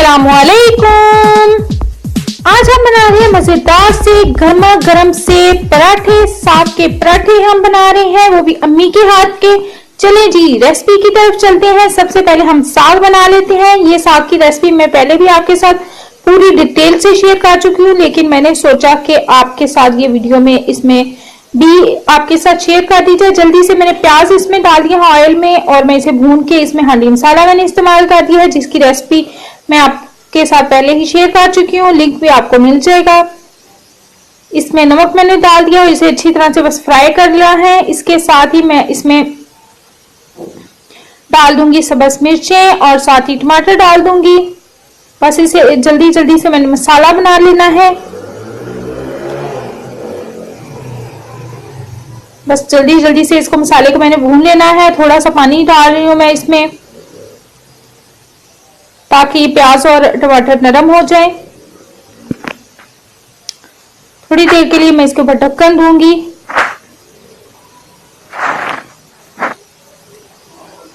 अस्सलामुअलैकुम। आज हम बना रहे हैं मजेदार से गर्मा गर्म से पराठे। साग के पराठे हम बना रहे हैं, वो भी अम्मी के हाथ के। चलें जी रेसिपी की तरफ चलते हैं। सबसे पहले हम साग बना लेते हैं। ये साग की रेसिपी मैं पहले भी आपके साथ पूरी डिटेल से शेयर कर चुकी हूँ, लेकिन मैंने सोचा कि आपके साथ ये वीडियो में इसमें भी आपके साथ शेयर कर दी जाए। जल्दी से मैंने प्याज इसमें डाल दिया ऑयल में और मैं इसे भून के इसमें हल्दी मसाला मैंने इस्तेमाल कर दिया है, जिसकी रेसिपी मैं आपके साथ पहले ही शेयर कर चुकी हूँ, लिंक भी आपको मिल जाएगा। इसमें नमक मैंने डाल दिया और इसे अच्छी तरह से बस फ्राई कर लिया है। इसके साथ ही मैं इसमें डाल दूंगी सब्ज मिर्चें और साथ ही टमाटर डाल दूंगी। बस इसे जल्दी जल्दी से मैंने मसाला बना लेना है। बस जल्दी जल्दी से इसको मसाले को मैंने भून लेना है। थोड़ा सा पानी डाल रही हूं मैं इसमें, ताकि प्याज और टमाटर नरम हो जाए। थोड़ी देर के लिए मैं इसके ऊपर ढक्कन दूंगी।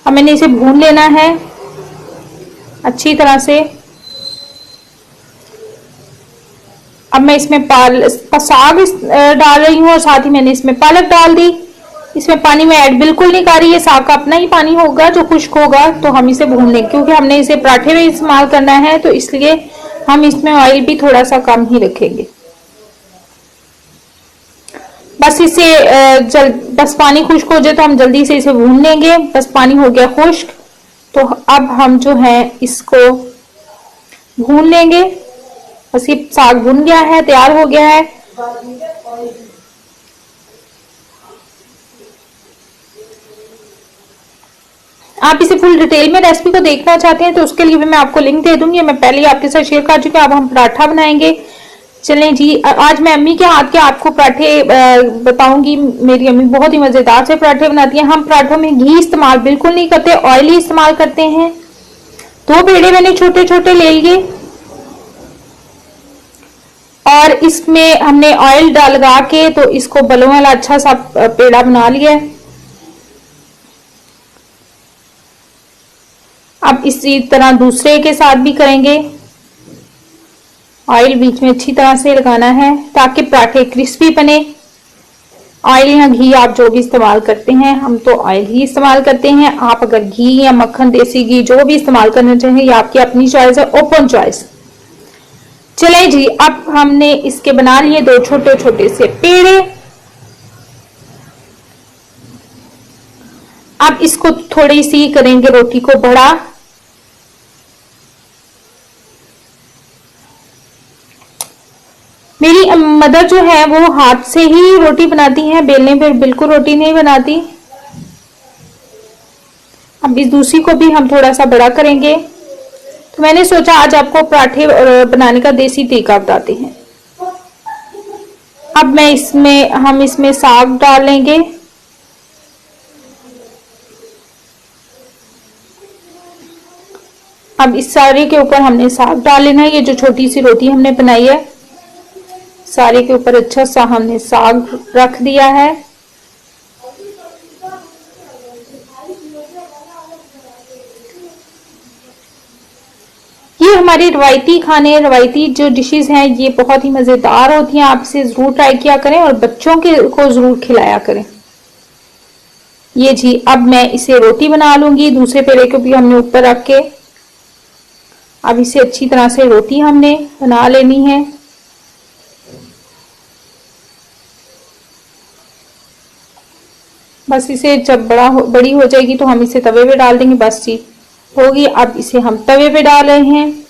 अब मैंने इसे भून लेना है अच्छी तरह से। अब मैं इसमें साग डाल रही हूँ और साथ ही मैंने इसमें पालक डाल दी। इसमें पानी में ऐड बिल्कुल नहीं कर रही है, साग का अपना ही पानी होगा जो खुश्क होगा। तो हम इसे भून लेंगे, क्योंकि हमने इसे पराठे में इस्तेमाल करना है, तो इसलिए हम इसमें ऑयल भी थोड़ा सा कम ही रखेंगे। बस इसे बस पानी खुश्क हो जाए तो हम जल्दी से इसे भून लेंगे। बस पानी हो गया खुश्क, तो अब हम जो है इसको भून लेंगे। बस ये साग भुन गया है, तैयार हो गया है। आप इसे फुल डिटेल में रेसिपी को देखना चाहते हैं तो उसके लिए भी मैं आपको लिंक दे दूंगी। मैं पहले ही आपके साथ शेयर कर चुकी हूँ। अब हम पराठा बनाएंगे। चलें जी, आज मैं अम्मी के हाथ के आपको पराठे बताऊंगी। मेरी अम्मी बहुत ही मजेदार से पराठे बनाती हैं। हम पराठों में घी इस्तेमाल बिल्कुल नहीं करते, ऑयल ही इस्तेमाल करते हैं। 2 पेड़े मैंने छोटे छोटे ले लिए और इसमें हमने ऑयल डाल लगा के तो इसको बलों वाला अच्छा सा पेड़ा बना लिया है। अब इसी तरह दूसरे के साथ भी करेंगे। ऑयल बीच में अच्छी तरह से लगाना है ताकि पराठे क्रिस्पी बने। ऑयल या घी आप जो भी इस्तेमाल करते हैं, हम तो ऑयल ही इस्तेमाल करते हैं। आप अगर घी या मक्खन, देसी घी जो भी इस्तेमाल करना चाहें, ये आपकी अपनी चॉइस है, ओपन चॉइस। चले जी, अब हमने इसके बना लिए 2 छोटे छोटे से पेड़े। अब इसको थोड़ी सी करेंगे रोटी को बड़ा। मेरी मदर जो है वो हाथ से ही रोटी बनाती हैं, बेलने पे बिल्कुल रोटी नहीं बनाती। अब इस दूसरी को भी हम थोड़ा सा बड़ा करेंगे। तो मैंने सोचा आज आपको पराठे बनाने का देसी तरीका बताते हैं। अब हम इसमें साग डाल लेंगे। अब इस सारे के ऊपर हमने साग डाल लेना है। ये जो छोटी सी रोटी हमने बनाई है, सारे के ऊपर अच्छा सा हमने साग रख दिया है। ये हमारी रवायती खाने, रवायती जो डिशेस हैं, ये बहुत ही मजेदार होती हैं। आप इसे जरूर ट्राई किया करें और बच्चों को जरूर खिलाया करें। ये जी, अब मैं इसे रोटी बना लूंगी। दूसरे पेड़े को भी हमने ऊपर रख के अब इसे अच्छी तरह से रोटी हमने बना लेनी है। बस इसे जब बड़ी हो जाएगी तो हम इसे तवे पे डाल देंगे। बस जी होगी। अब इसे हम तवे पे डाल रहे हैं।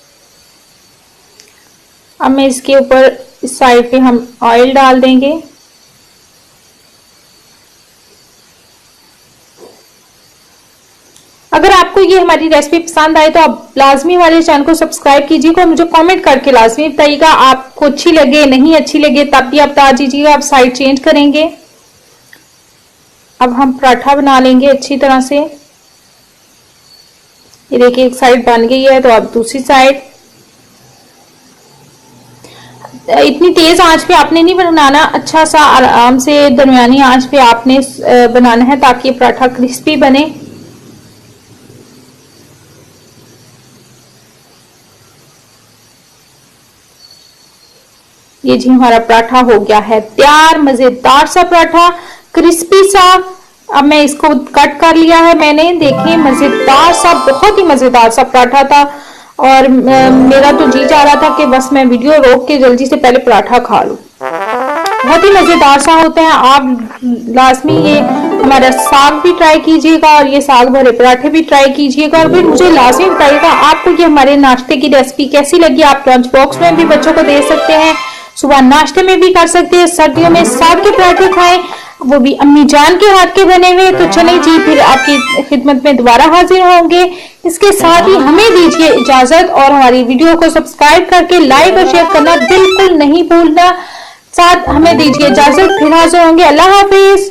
अब मैं इसके ऊपर इस साइड पे हम ऑयल डाल देंगे। अगर आपको ये हमारी रेसिपी पसंद आए तो आप लाजमी हमारे चैनल को सब्सक्राइब कीजिएगा और मुझे कमेंट करके लाजमी बताइएगा आपको अच्छी लगे नहीं अच्छी लगे, तब भी आप बता दीजिएगा। आप साइड चेंज करेंगे। अब हम पराठा बना लेंगे अच्छी तरह से। ये देखिए एक साइड बन गई है, तो अब दूसरी साइड। इतनी तेज आंच पे आपने नहीं बनाना, अच्छा सा आराम से दरमियानी आंच पे आपने बनाना है ताकि पराठा क्रिस्पी बने। ये जी हमारा पराठा हो गया है तैयार, मजेदार सा पराठा, क्रिस्पी सा। अब मैं इसको कट कर लिया है मैंने, देखिए मजेदार सा, बहुत ही मजेदार सा पराठा था। और मेरा तो जी चाह रहा था कि बस मैं वीडियो रोक के जल्दी से पहले पराठा खा लूं। बहुत ही मजेदार सा होते हैं। आप लाजमी ये हमारा साग भी ट्राई कीजिएगा और ये साग भरे पराठे भी ट्राई कीजिएगा। और फिर मुझे लाजमी बताइएगा आपको ये हमारे नाश्ते की रेसिपी कैसी लगी। आप लंच बॉक्स में भी बच्चों को दे सकते हैं, सुबह नाश्ते में भी कर सकते हैं। सर्दियों में साग के पराठे खाएं, वो भी अम्मी जान के हाथ के बने हुए। तो चले जी, फिर आपकी खिदमत में दोबारा हाजिर होंगे। इसके साथ ही हमें दीजिए इजाजत और हमारी वीडियो को सब्सक्राइब करके लाइक और शेयर करना बिल्कुल नहीं भूलना। साथ हमें दीजिए इजाजत, फिर हाजिर होंगे। अल्लाह हाफिज।